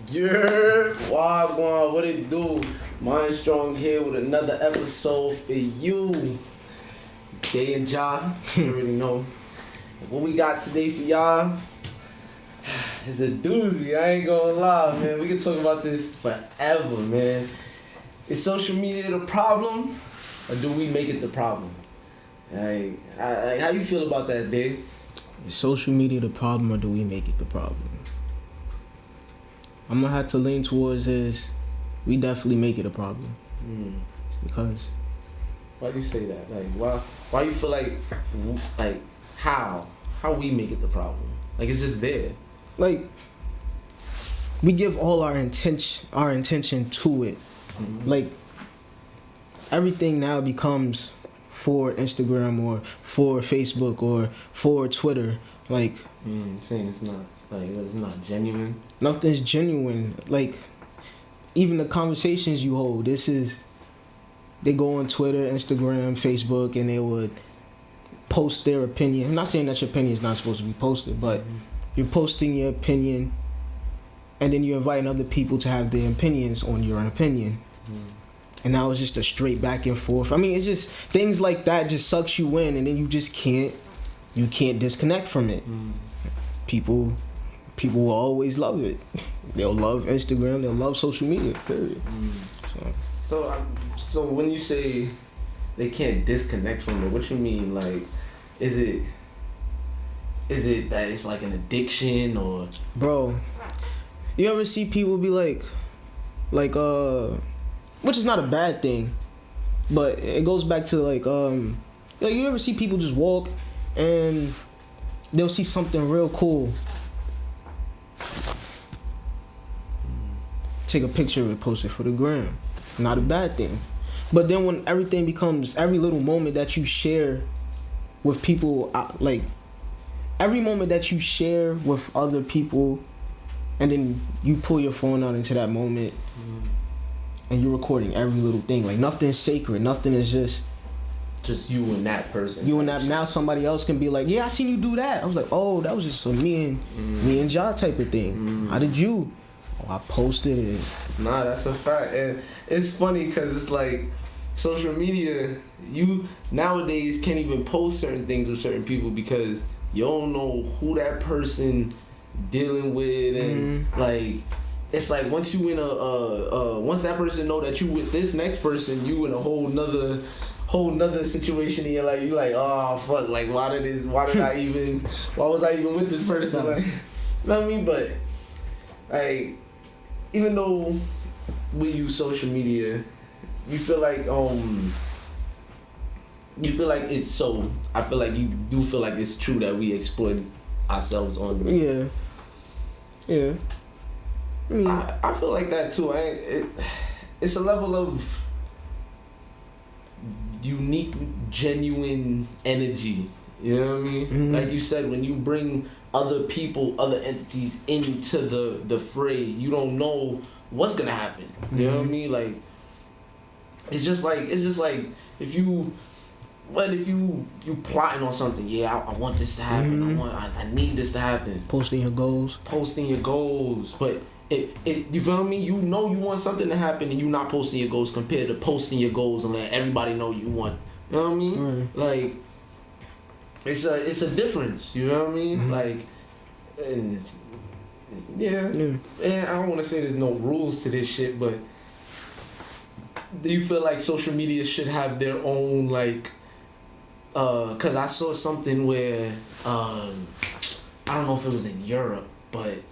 Wagwan, what it do? MindStrong here with another episode for you. Day and Ja, you already know. What we got today for y'all is a doozy, I ain't gonna lie, man. We can talk about this forever, man. Is social media the problem, or do we make it the problem? Like, how you feel about that, Dave? Is social media the problem, or do we make it the problem? I'm gonna have to lean towards is we definitely make it a problem. Because why do you say that? Like, why you feel like how we make it the problem? Like, it's just there. Like, we give all our intention to it. Mm-hmm. Like, everything now becomes for Instagram or for Facebook or for Twitter. Like, saying it's not genuine. Nothing's genuine. Like, even the conversations you hold, they go on Twitter, Instagram, Facebook, and they would post their opinion. I'm not saying that your opinion is not supposed to be posted, but you're posting your opinion, and then you're inviting other people to have their opinions on your own opinion. And now it's just a straight back and forth. I mean, it's just things like that just sucks you in, and then you just can't disconnect from it. People will always love it. They'll love Instagram. They'll love social media. Period. So when you say they can't disconnect from it, what you mean? Like, is it that it's like an addiction, or? Bro, you ever see people be like, which is not a bad thing, but it goes back to like you ever see people just walk and they'll see something real cool, take a picture of it, post it for the gram. Not a bad thing. But then when everything becomes, every little moment that you share with people, like every moment that you share with other people, and then you pull your phone out into that moment and you're recording every little thing. Like, nothing's sacred. Nothing is just you and that person. You and that. Now somebody else can be like, yeah, I seen you do that. I was like, oh, that was just a me and Ja type of thing. How did you? Oh, I posted it. Nah, that's a fact. And it's funny because it's like social media, you nowadays can't even post certain things with certain people because you don't know who that person dealing with, and like, it's like once you in once that person know that you with this next person, you in a whole nother situation in your life. You like, oh fuck, like why was I even with this person? Like, you know what I mean? But like, even though we use social media, you feel like it's so. I feel like you do feel like it's true that we exploit ourselves on it. Yeah. I feel like that too. It's a level of unique, genuine energy. You know what I mean? Like you said, when you bring other people, other entities into the fray, you don't know what's gonna happen. You know what I mean? Like, it's just like if you plotting on something. Yeah, I want this to happen. I need this to happen. Posting your goals, but you feel me? You know you want something to happen, and you not posting your goals compared to posting your goals and let everybody know you want. You know what I mean? Like, it's a difference. You know what I mean? Like, and and I don't want to say there's no rules to this shit, but do you feel like social media should have their own, like, cause I saw something where I don't know if it was in Europe, but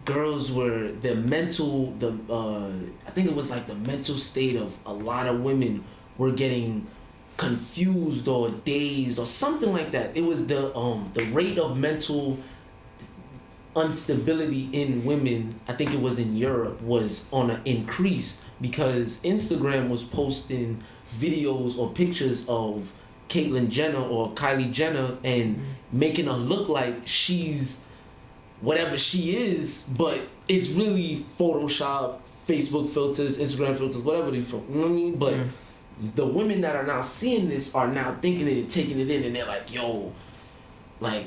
girls were I think it was like the mental state of a lot of women were getting confused or dazed or something like that. It was the rate of mental instability in women, I think it was in Europe, was on an increase because Instagram was posting videos or pictures of Caitlyn Jenner or Kylie Jenner and making her look like she's whatever she is, but it's really Photoshop, Facebook filters, Instagram filters, whatever you know what I mean? But the women that are now seeing this are now thinking it and taking it in, and they're like, yo, like,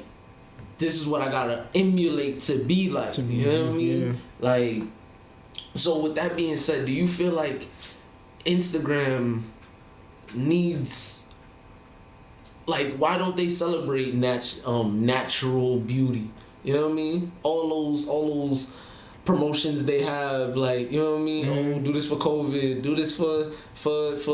this is what I gotta emulate to be like. You know what I mean? Yeah. Like, So with that being said, do you feel like Instagram needs, like, why don't they celebrate natural beauty? You know what I mean? All those promotions they have, like, you know what I mean? Oh, do this for COVID, do this for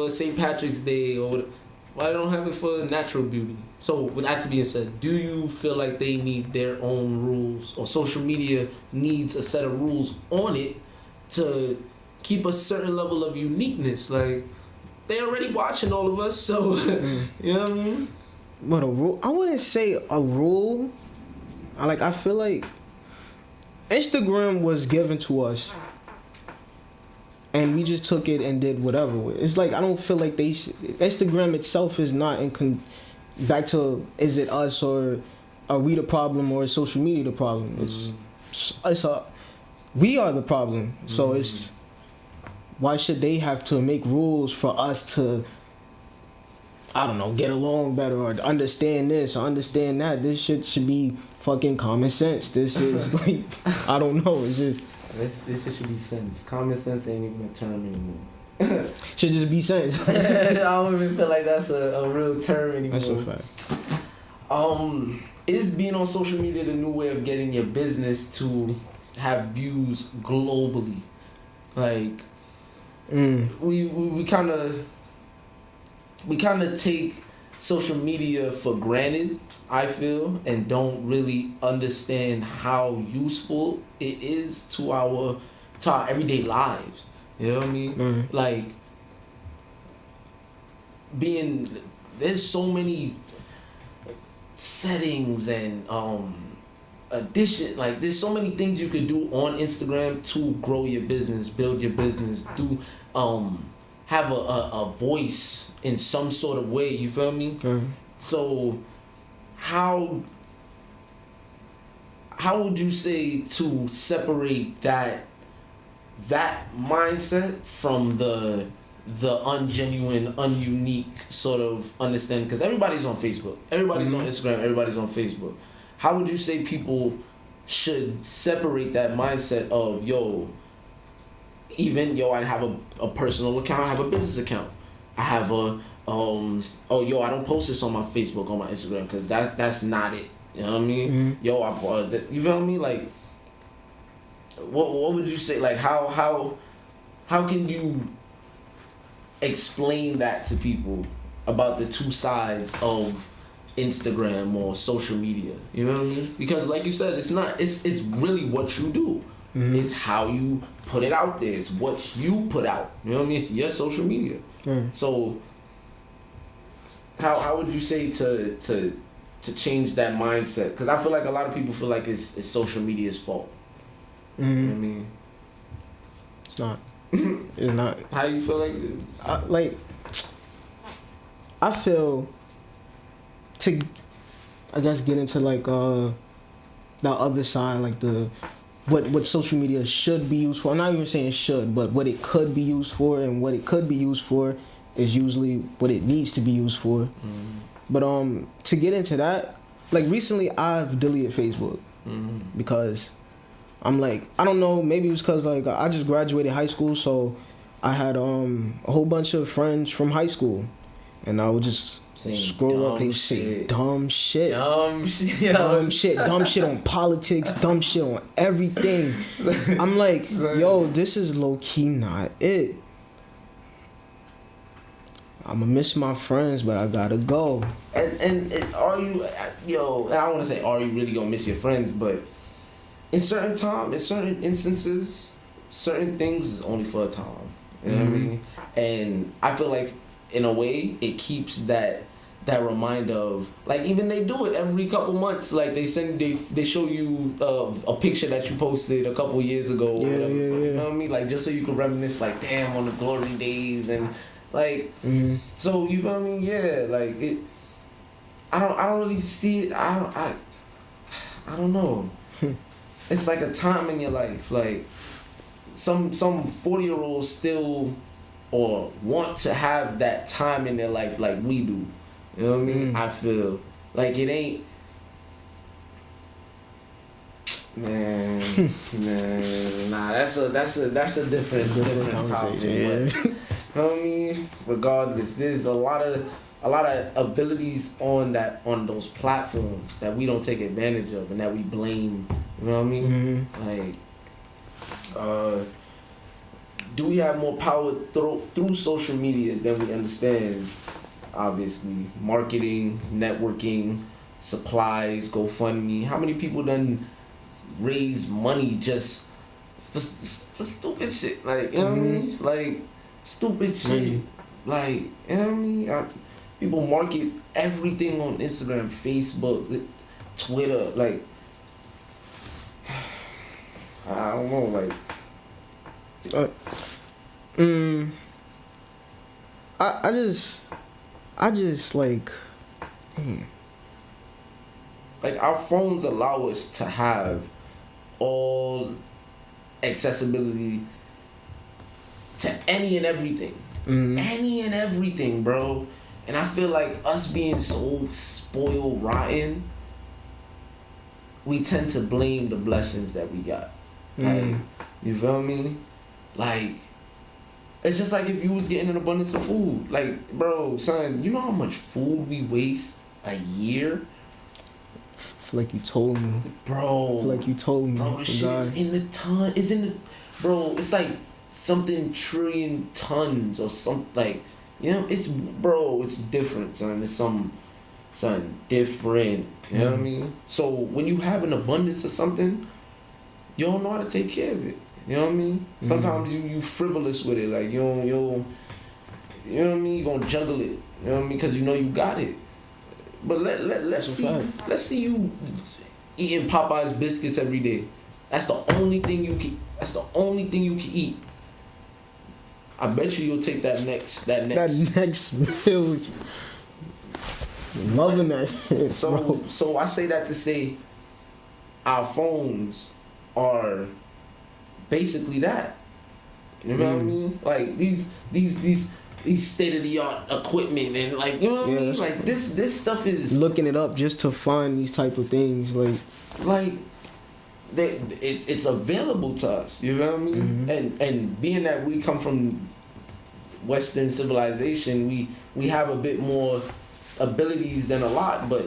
St. Patrick's Day, or whatever. Why they don't have it for natural beauty? So with that being said, do you feel like they need their own rules, or social media needs a set of rules on it to keep a certain level of uniqueness? Like, they already watching all of us, so you know what I mean? But a rule? I wouldn't say a rule. I feel like Instagram was given to us, and we just took it and did whatever with it. It's like, I don't feel like Instagram itself is not back to, is it us, or are we the problem, or is social media the problem? We are the problem. So it's, why should they have to make rules for us to, I don't know, get along better, or understand this or understand that? This shit should be fucking common sense. This is like, I don't know. It's just, this should be sense. Common sense ain't even a term anymore. Should just be sense. I don't even feel like that's a real term anymore. That's a fact. Is being on social media the new way of getting your business to have views globally? Like, we kind of take social media for granted, I feel, and don't really understand how useful it is to our everyday lives. You know what I mean? Like, there's so many settings and addition, like, there's so many things you could do on Instagram to grow your business, build your business, have a voice in some sort of way, you feel me? So how would you say to separate that mindset from the ungenuine, ununique sort of understanding? Because everybody's on Facebook, everybody's on Instagram, everybody's on Facebook. How would you say people should separate that mindset of, I have a personal account, I have a business account, I have I don't post this on my Facebook, on my Instagram, because that's not it. You know what I mean? You feel me? Like, what would you say? Like, how can you explain that to people about the two sides of Instagram or social media? You know what I mean? Because like you said, it's really what you do. It's how you put it out there. It's what you put out. You know what I mean? It's your social media. So how would you say to change that mindset? Because I feel like a lot of people feel like it's social media's fault. You know what I mean? It's not. It's not. How you feel like? I feel, to, I guess, get into like the other side, like what social media should be used for. I'm not even saying should, but what it could be used for, and what it could be used for is usually what it needs to be used for. But to get into that, like, recently I've deleted Facebook because I'm like, I don't know, maybe it was because, like, I just graduated high school, so I had a whole bunch of friends from high school, and I would just scroll up, they would say dumb shit on politics, dumb shit on everything. I'm like, this is low-key not it. I'ma miss my friends, but I gotta go. And are you, and I don't want to say, are you really gonna miss your friends? But in certain instances, certain things is only for a time. You know what I mean? And I feel like, in a way, it keeps that reminder of, like, even they do it every couple months. Like, they show you a picture that you posted a couple years ago. Or whatever. You know what I mean? Like, just so you can reminisce, like, damn, on the glory days and. Like, so you feel me? Yeah, like it. I don't really see it. I don't know. It's like a time in your life. Like, some 40-year-olds still or want to have that time in their life like we do. You know what I mean? I feel like it ain't. Man, nah. that's a different topic. Yeah. But, you know what I mean? Regardless, there's a lot of abilities on those platforms that we don't take advantage of and that we blame. You know what I mean? Like, do we have more power through social media than we understand? Obviously, marketing, networking, supplies, GoFundMe. How many people done raise money just for stupid shit? Like, you know what I mean? Like, stupid shit. Like, you know what I mean? People market everything on Instagram, Facebook, Twitter. Like, I don't know. Like, I just like. Like, our phones allow us to have all accessibility to any and everything. Any and everything, bro. And I feel like us being so spoiled rotten, we tend to blame the blessings that we got. Like, you feel me? Like, it's just like if you was getting an abundance of food. Like, bro, son, you know how much food we waste a year? I feel like you told me. Bro. I feel like you told me. Bro, the shit is in the ton. It's in the... Bro, it's like something trillion tons or something. Like, you know, it's... Bro, it's different, son. It's something different. You know what I mean? So, when you have an abundance of something, you don't know how to take care of it. You know what I mean? Sometimes you frivolous with it. Like, you know what I mean? You gonna juggle it. You know what I mean? Because you know you got it. But let's see you eating Popeye's biscuits every day. That's the only thing you can. That's the only thing you can eat. I bet you'll take that next meal. Loving that shit. So I say that to say, our phones are basically that. You know what I mean? Like these state of the art equipment and, like, you know what I mean? Like this stuff is looking it up just to find these type of things. Like it's available to us. You know what I mean? And being that we come from Western civilization, we have a bit more abilities than a lot, but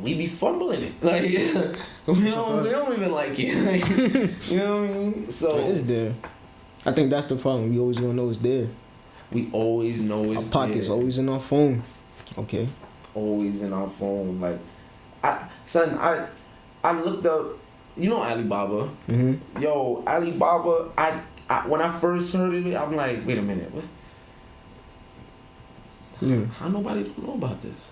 we be fumbling it. Like, we don't even like it. Like, you know what I mean? So it's there. I think that's the problem. We always gonna know it's there. We always know it's there. Our pocket's always in our phone. Okay. Always in our phone. Like, I looked up, you know, Alibaba. Yo, Alibaba. I when I first heard of it, I'm like, wait a minute, what? How nobody don't know about this?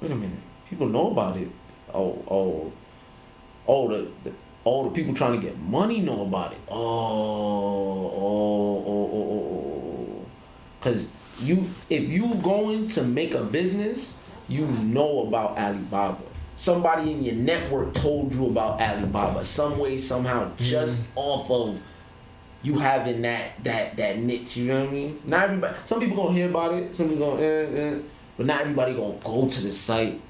Wait a minute, people know about it. All the people trying to get money know about it. Cause if you going to make a business, you know about Alibaba. Somebody in your network told you about Alibaba some way, somehow, just off of you having that niche. You know what I mean? Not everybody. Some people gonna hear about it. Some people gonna, but not everybody gonna go to the site,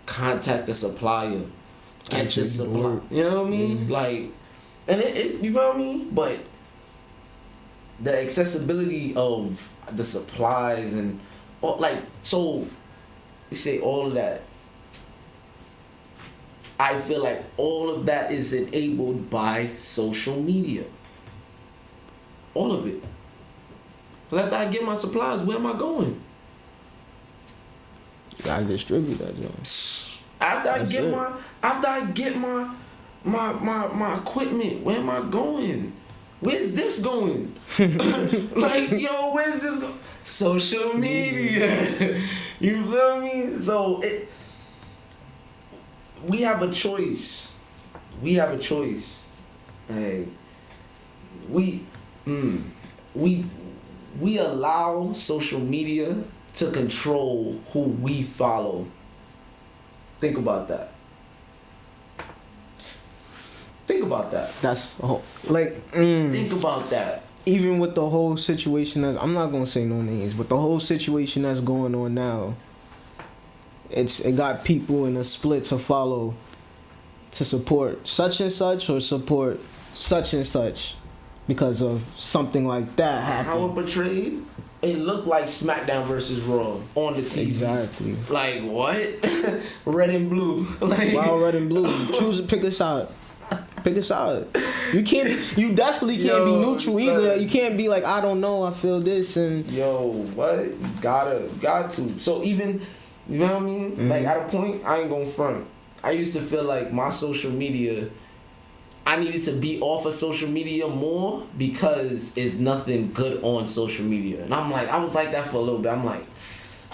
contact the supplier, get the supply. You know what I mean? Like, and it you feel me? But the accessibility of the supplies and all, like, so we say all of that. I feel like all of that is enabled by social media. All of it. But after I get my supplies, where am I going? You gotta distribute that, John. After I get my equipment, where am I going? Where's this going? Like, yo, where's this going? Social media. You feel me? So we have a choice. We have a choice. Hey, we allow social media to control who we follow. Think about that. Think about that. That's a whole, like, think about that. Even with the whole situation I'm not gonna say no names, but the whole situation that's going on now, it got people in a split to follow, to support such and such or support such and such because of something like that How it happened. portrayed, it looked like SmackDown versus Raw on the TV. Exactly. Like what? Red and blue. Like Wild red and blue. Choose to pick a side. Pick a side. You definitely can't be neutral either. You can't be like, I don't know, I feel this and what? You got to. So even, you know what I mean? Mm-hmm. Like at a point, I ain't gonna front. I used to feel like my social media, I needed to be off of social media more because it's nothing good on social media. And I was like that for a little bit. I'm like,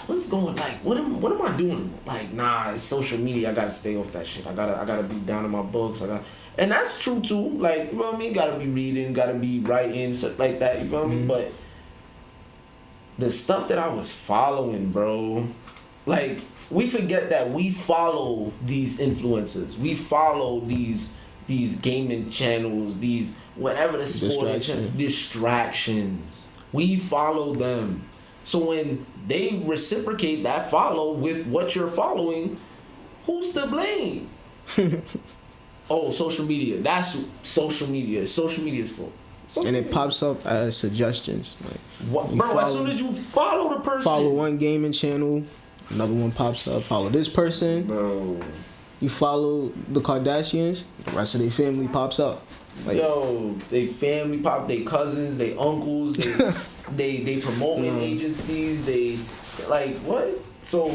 what's going, like, what am I doing? Like, nah, it's social media. I gotta stay off that shit. I gotta be down in my books. And that's true too. Like, you know what I mean? Gotta be reading, gotta be writing, stuff like that. You know what I mean? But the stuff that I was following, bro, like, we forget that we follow these influencers. We follow these gaming channels, these whatever the sport distractions. We follow them. So when they reciprocate that follow with what you're following, who's to blame? Oh, social media. That's social media. Social media's fault. and it pops up as suggestions. Like, what, bro, as soon as you follow the person, follow one gaming channel, another one pops up. Follow this person, bro. You follow the Kardashians, the rest of their family pops up. Like, yo, they family pop, they cousins, they uncles, they promoting agencies, they like what? So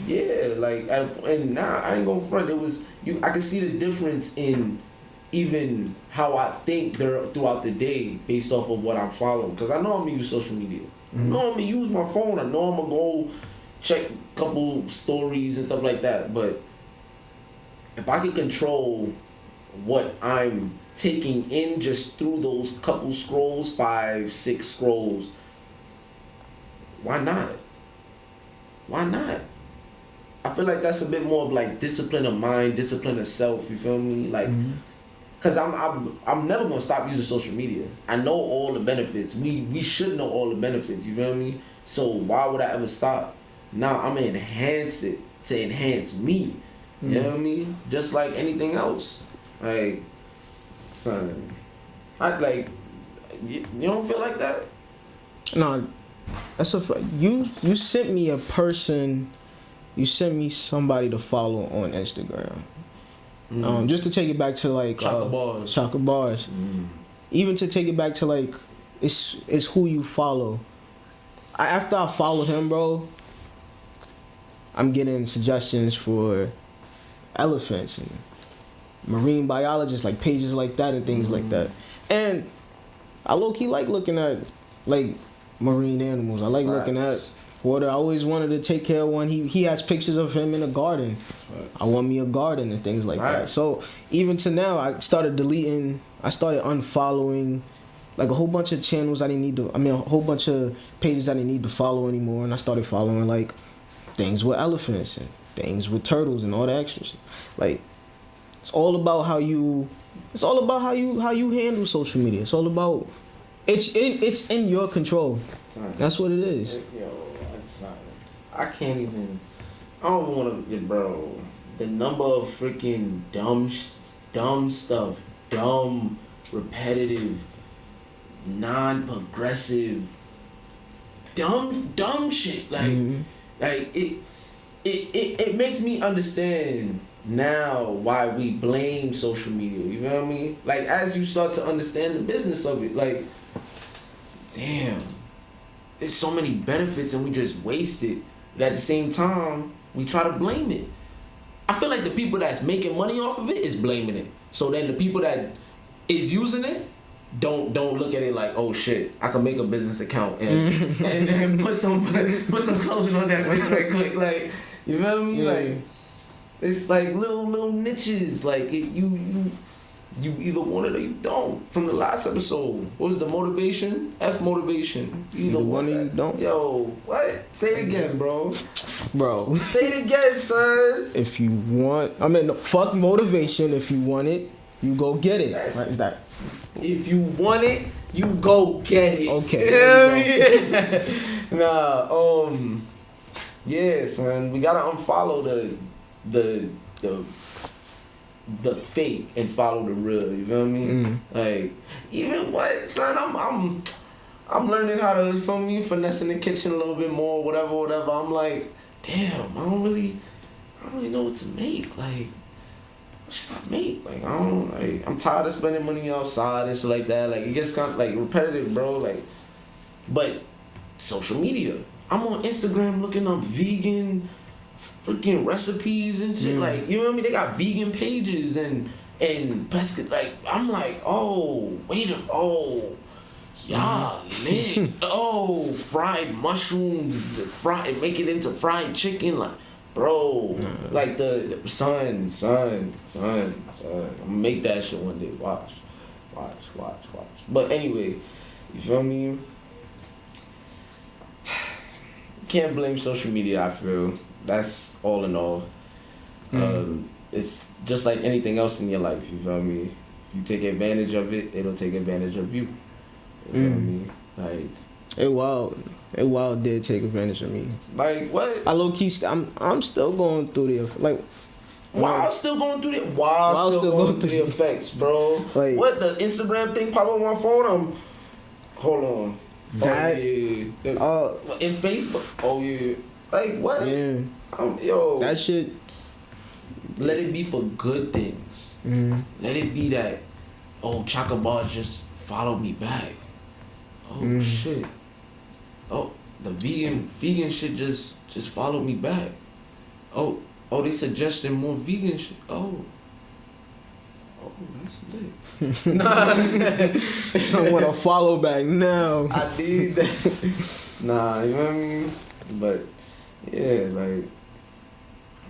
yeah, like and now I ain't gonna front. It was I could see the difference in even how I think throughout the day based off of what I'm following. Because I know I'm gonna use social media. I know I'm gonna use my phone. I know I'm gonna go check a couple stories and stuff like that. But if I can control what I'm taking in just through those couple scrolls, 5, 6 scrolls, why not? Why not? I feel like that's a bit more of like discipline of mind, discipline of self. You feel me? Like, cause I'm never gonna stop using social media. I know all the benefits. We should know all the benefits. You feel me? So why would I ever stop? Now I'm gonna enhance it to enhance me. You know what I mean? Just like anything else. Like, son, I like. You don't feel like that? No, that's you sent me a person. You sent me somebody to follow on Instagram. Just to take it back to like Chaka Bars. Even to take it back to like it's who you follow. After I followed him, bro, I'm getting suggestions for elephants and marine biologists, like pages like that and things like that. And I low-key like looking at like marine animals. I like looking at water. I always wanted to take care of one. He has pictures of him in a garden. I want me a garden and things like that. So even to now, I started unfollowing like a whole bunch of channels I didn't need to. A whole bunch of pages I didn't need to follow anymore, and I started following like things with elephants and things with turtles and all that extra shit. Like it's all about how you handle social media. It's all about it's in your control. That's what it is. Yo, I can't even. I don't even want to, bro. The number of freaking dumb stuff, dumb, repetitive, non-progressive, dumb shit. Like it makes me understand now why we blame social media. You know what I mean? Like as you start to understand the business of it, like, damn, there's so many benefits and we just waste it. But at the same time, we try to blame it. I feel like the people that's making money off of it is blaming it. So then the people that is using it don't look at it like, oh shit, I can make a business account and put some clothing on that right quick. Like, you know what I mean? Yeah. Like, it's like little niches. Like you either want it or you don't. From the last episode, what was the motivation? F motivation. You either want it or you don't. Yo, what? Say it again, bro. Bro. Say it again, son. If you want, fuck motivation. If you want it, you go get it. Right? Is that? If you want it, you go get it. Okay. Nah. Yeah, son. We gotta unfollow the the fake and follow the real. You feel me? Like, even what, son? I'm learning how to, you feel me, finesse in the kitchen a little bit more, whatever. I'm like, damn, I don't really know what to make. Like, what should I make? Like, I'm tired of spending money outside and shit like that. Like, it gets kind of, like, repetitive, bro. Like, but social media. I'm on Instagram looking up vegan freaking recipes and shit. Like, you know what I mean? They got vegan pages and basket. Like, I'm like, oh, yeah, lit. Oh, fried mushrooms, make it into fried chicken. Like, bro, like the son. I'm gonna make that shit one day. Watch. But anyway, you feel me? Can't blame social media, I feel. That's all in all. It's just like anything else in your life, you feel me? If you take advantage of it, it'll take advantage of you. You feel me? Like, it wild did take advantage of me. Like, what? I low key, I'm still going through the, like, While still going through the effects, bro. Like, what, the Instagram thing pop up on my phone? Hold on. That, in Facebook. Oh yeah. Like, what? Yeah. Yo. That shit. Let it be for good things. Let it be that, oh, Chaka Bars just followed me back. Oh shit. Oh, the vegan shit just followed me back. Oh, they suggested more vegan shit. Oh, that's lit. Nah. I want to follow back now. I did that. Nah, you know what I mean? But, yeah, like,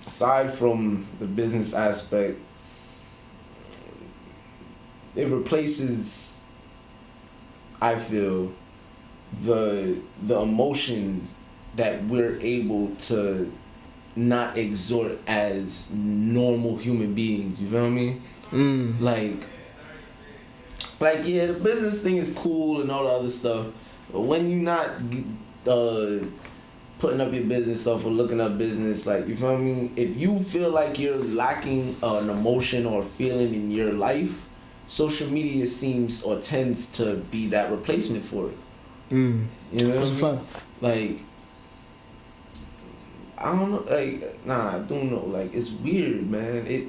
aside from the business aspect, it replaces, I feel, the emotion that we're able to not exhort as normal human beings. You feel me? Like, yeah, the business thing is cool and all the other stuff, but when you not putting up your business stuff or looking up business, like, you feel me? If you feel like you're lacking an emotion or feeling in your life, social media seems or tends to be that replacement for it. You know what I mean? Like, I don't know, like, I do know, like, it's weird, man. It,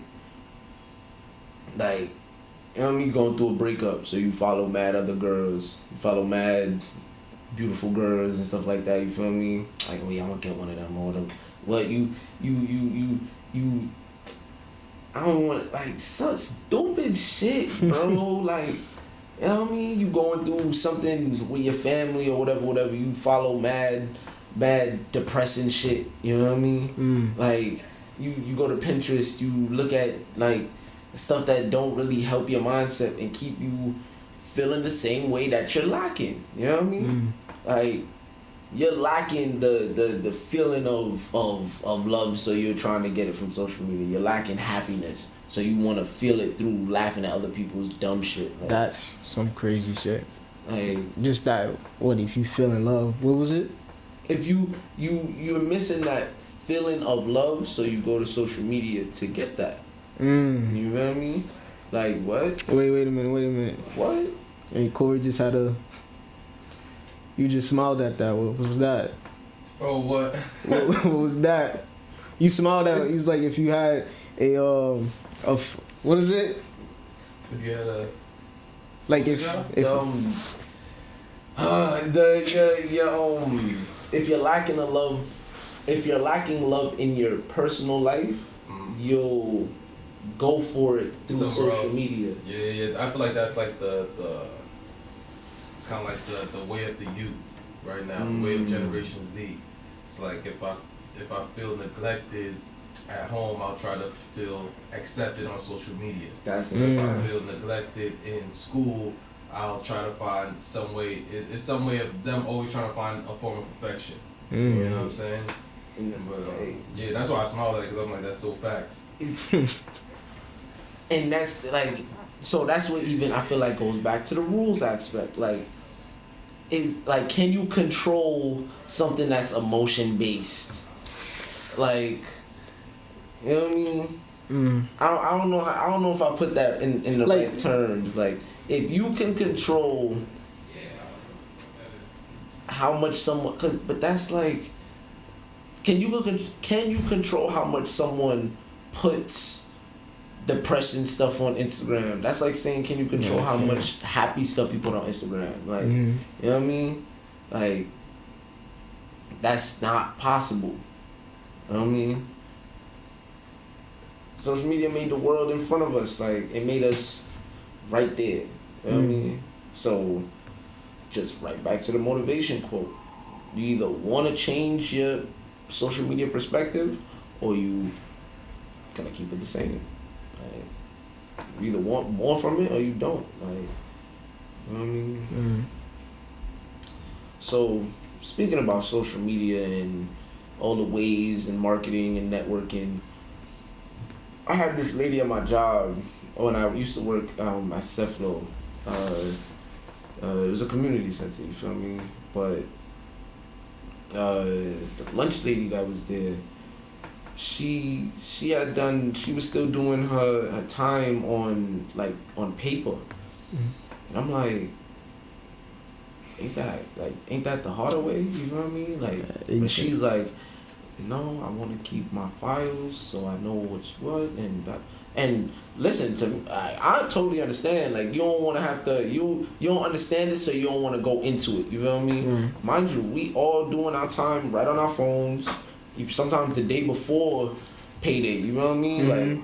like, you know what I mean, going through a breakup, so you follow mad other girls, you follow mad beautiful girls and stuff like that, you feel me? Like, oh yeah, I'm gonna get one of them or them. What, you, I don't want, like, such stupid shit, bro. Like, you know what I mean? You going through something with your family or whatever, you follow mad depressing shit, you know what I mean? Like, you go to Pinterest, you look at, like, stuff that don't really help your mindset and keep you feeling the same way that you're lacking, you know what I mean? Like, you're lacking the feeling of love, so you're trying to get it from social media. You're lacking happiness, so you want to feel it through laughing at other people's dumb shit. Like, that's some crazy shit. Like, just that, what if you feel in love? What was it? If you're missing that feeling of love, so you go to social media to get that. You know what I mean? Like, what? Wait a minute. What? Hey, Corey just had a... You just smiled at that. What was that? Oh, what? What was that? You smiled at it. He was like, if you had what is it? If you had a... Like, if you're lacking love in your personal life, you'll go for it through social media. Yeah. I feel like that's like the kind of like the way of the youth right now, the way of Generation Z. It's like if I feel neglected at home, I'll try to feel accepted on social media. That's it. If I feel neglected in school, I'll try to find some way. It's some way of them always trying to find a form of perfection. You know what I'm saying? But yeah, that's why I smiled at it, because I'm like, that's so facts. And that's like, so that's what even I feel like goes back to the rules aspect. Like, is like, can you control something that's emotion based? Like, you know what I mean? I don't know if I put that in the Like- right terms. Like, if you can control how much someone, but that's like, can you control how much someone puts depression stuff on Instagram? That's like saying, can you control how much happy stuff you put on Instagram? Like, you know what I mean? Like, that's not possible. You know what I mean? Social media made the world in front of us. Like, it made us right there. You know what I mean? So, just right back to the motivation quote. You either want to change your social media perspective, or you gonna keep it the same. Like, you either want more from it or you don't. Like, you know what I mean? So, speaking about social media and all the ways and marketing and networking, I had this lady at my job when I used to work at Ceflo. It was a community center, you feel me? But the lunch lady that was there, she was still doing her time on paper. And I'm like, ain't that the harder way? You know what I mean? Like, but she's like, no, I want to keep my files so I know what's what and that. And listen to me, I totally understand. Like, you don't want to have to, you don't understand it, so you don't want to go into it. You know what I mean? Mind you, we all doing our time right on our phones. Sometimes the day before payday. You know what I mean? Like,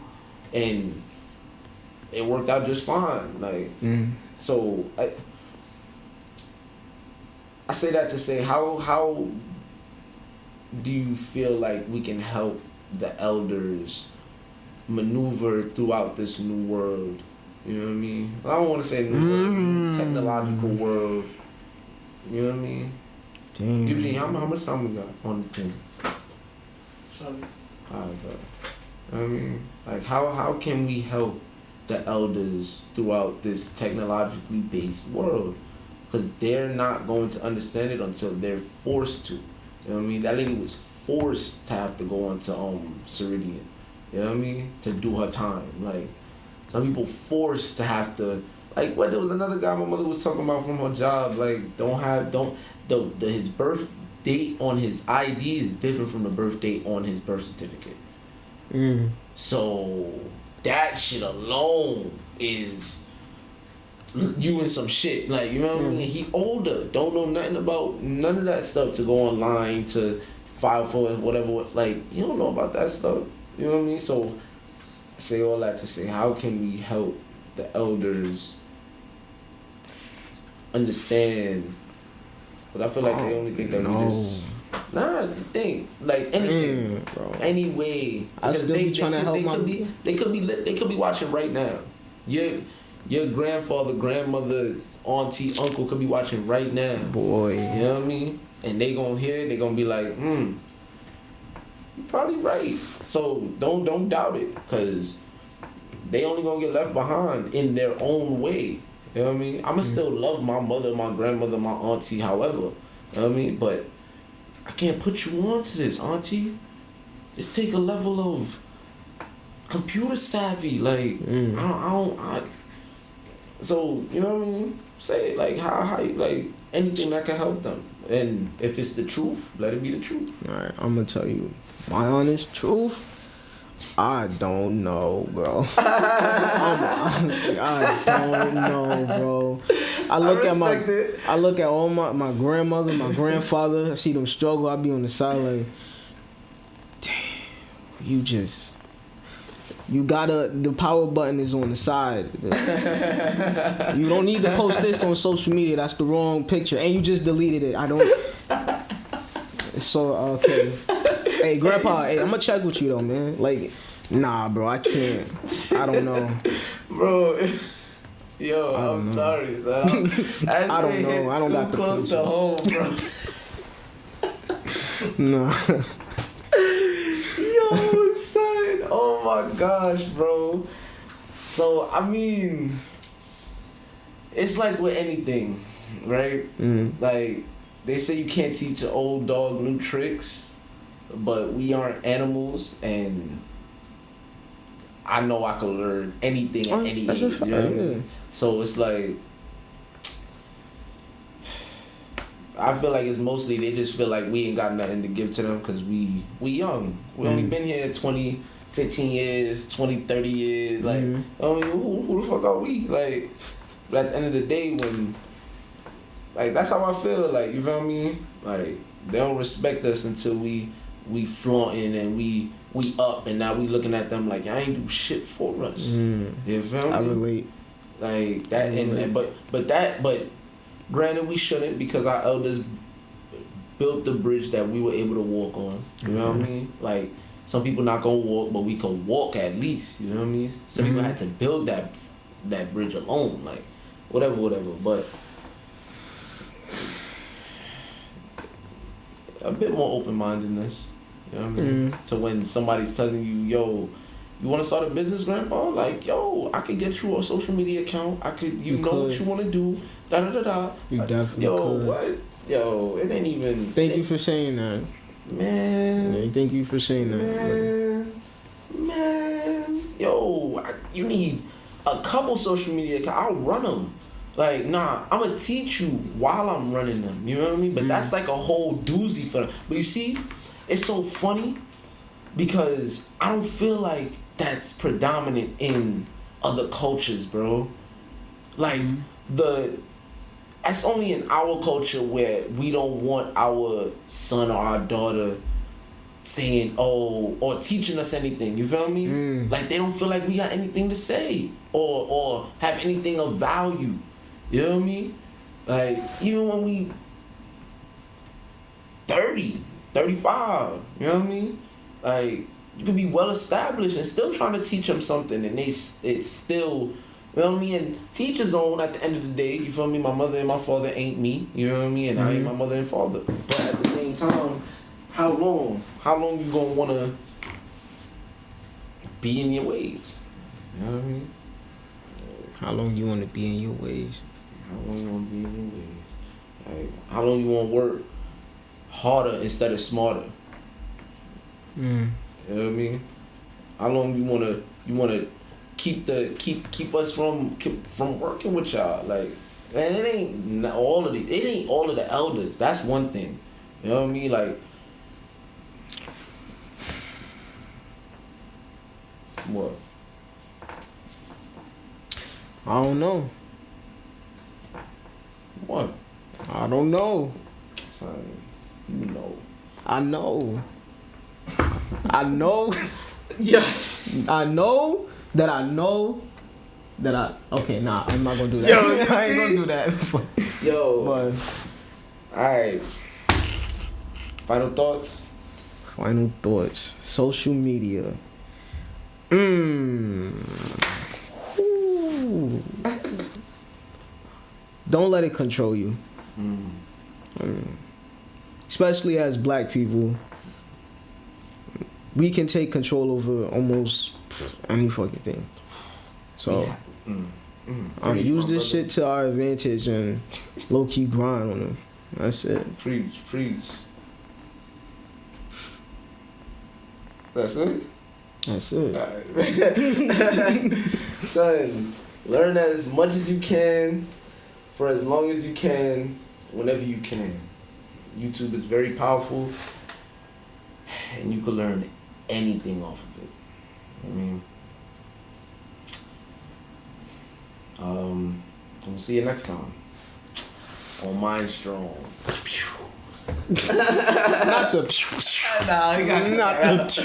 and it worked out just fine. Like, so I say that to say, how do you feel like we can help the elders maneuver throughout this new world? You know what I mean? I don't want to say new world, technological world. You know what I mean? Damn. Eugene, how much time we got on the thing? Sorry. Alright, bro. You know what I mean? Like, how can we help the elders throughout this technologically based world? Because they're not going to understand it until they're forced to. You know what I mean? That lady was forced to have to go onto Ceridian. You know what I mean? To do her time. Like, some people forced to have to, like, there was another guy my mother was talking about from her job, like, his birth date on his ID is different from the birth date on his birth certificate. So that shit alone is you in some shit. Like, you know what I mean? He older, don't know nothing about none of that stuff to go online to file for whatever. Like, you don't know about that stuff. You know what I mean? So I say all that to say, how can we help the elders understand? Because I feel like they only think that we just think like anything, bro. Any way. I still be trying to help my. They could be watching right now. Your grandfather, grandmother, auntie, uncle could be watching right now. Boy. You know what I mean? And they gonna hear it, they gonna be like, you're probably right. So don't doubt it, because they only gonna get left behind in their own way. You know what I mean? I'ma still love my mother, my grandmother, my auntie, however. You know what I mean? But I can't put you on to this, auntie. Just take a level of computer savvy. Like, so, you know what I mean? Say it, like, how you, like, anything that can help them. And if it's the truth, let it be the truth. Alright, I'm gonna tell you my honest truth. I don't know, bro. Honestly, I don't know, bro. I look at all my grandmother, my grandfather. I see them struggle. I be on the side like, damn, the power button is on the side. You don't need to post this on social media. That's the wrong picture. And you just deleted it. I don't. So, okay. Hey, Grandpa, I'm gonna check with you though, man. Like, nah, bro, I can't. I don't know. Bro, yo, I'm sorry. I don't know. I don't got the close to home, bro. Nah. Yo, son. Oh my gosh, bro. So, I mean, it's like with anything, right? Like, they say you can't teach an old dog new tricks, but we aren't animals, and I know I can learn anything at any That's age. a fact, You know what I yeah. mean? So it's like, I feel like it's mostly they just feel like we ain't got nothing to give to them because we young. We only been here 20, 15 years, 20, 30 years. Like, I mean, who the fuck are we? Like, but at the end of the day, when, like, that's how I feel. Like, you feel me? Like, they don't respect us until we flaunting and we up, and now we looking at them like, y'all ain't do shit for us. You feel me? I relate. Like that, but granted, we shouldn't, because our elders built the bridge that we were able to walk on. You know what I mean? Like, some people not gonna walk, but we can walk at least. You know what I mean? Some people had to build that bridge alone. Like, whatever. But a bit more open-mindedness. You know what I mean? So when somebody's telling you, yo, you want to start a business, grandpa? Like, yo, I could get you a social media account. I could, you know what you want to do. Da da da da. You definitely yo, could. what? Yo, it ain't even. Thank you for saying that. Man. Yeah, thank you for saying that. Man. Yo, you need a couple social media accounts. I'll run them. Like, nah, I'm going to teach you while I'm running them. You know what I mean? But that's like a whole doozy for them. But you see, it's so funny because I don't feel like that's predominant in other cultures, bro. Like, that's only in our culture where we don't want our son or our daughter saying, oh, or teaching us anything. You feel me? Like, they don't feel like we got anything to say or have anything of value. You know what I mean? Like, even when we 30, 35, you know what I mean? Like, you could be well established and still trying to teach them something, and it's still, you know what I mean? And teach his own at the end of the day, you feel me? My mother and my father ain't me, you know what I mean? And I ain't my mother and father. But at the same time, how long you gonna wanna be in your ways? You know what I mean? How long you want to be in your ways? How long you wanna be in your ways? Like, how long you wanna work harder instead of smarter? You know what I mean? How long you wanna keep us from working with y'all? Like, man, it ain't all of the elders. That's one thing. You know what I mean? Like, what? I don't know. What? I don't know. Son, you know. I know. I know. Yes. I know that okay, nah, I'm not gonna do that. Yo, I ain't gonna do that. Yo. But Alright. Final thoughts? final thoughts. Social media. Ooh. Don't let it control you. Especially as black people, we can take control over almost any fucking thing. So, use this shit to our advantage and low-key grind on them. That's it. Preach. That's it? That's it. Alright. Son, learn as much as you can, for as long as you can, whenever you can. YouTube is very powerful, and you can learn anything off of it. I mean, we'll see you next time on MindStrong. Not the. Nah, I got Not the.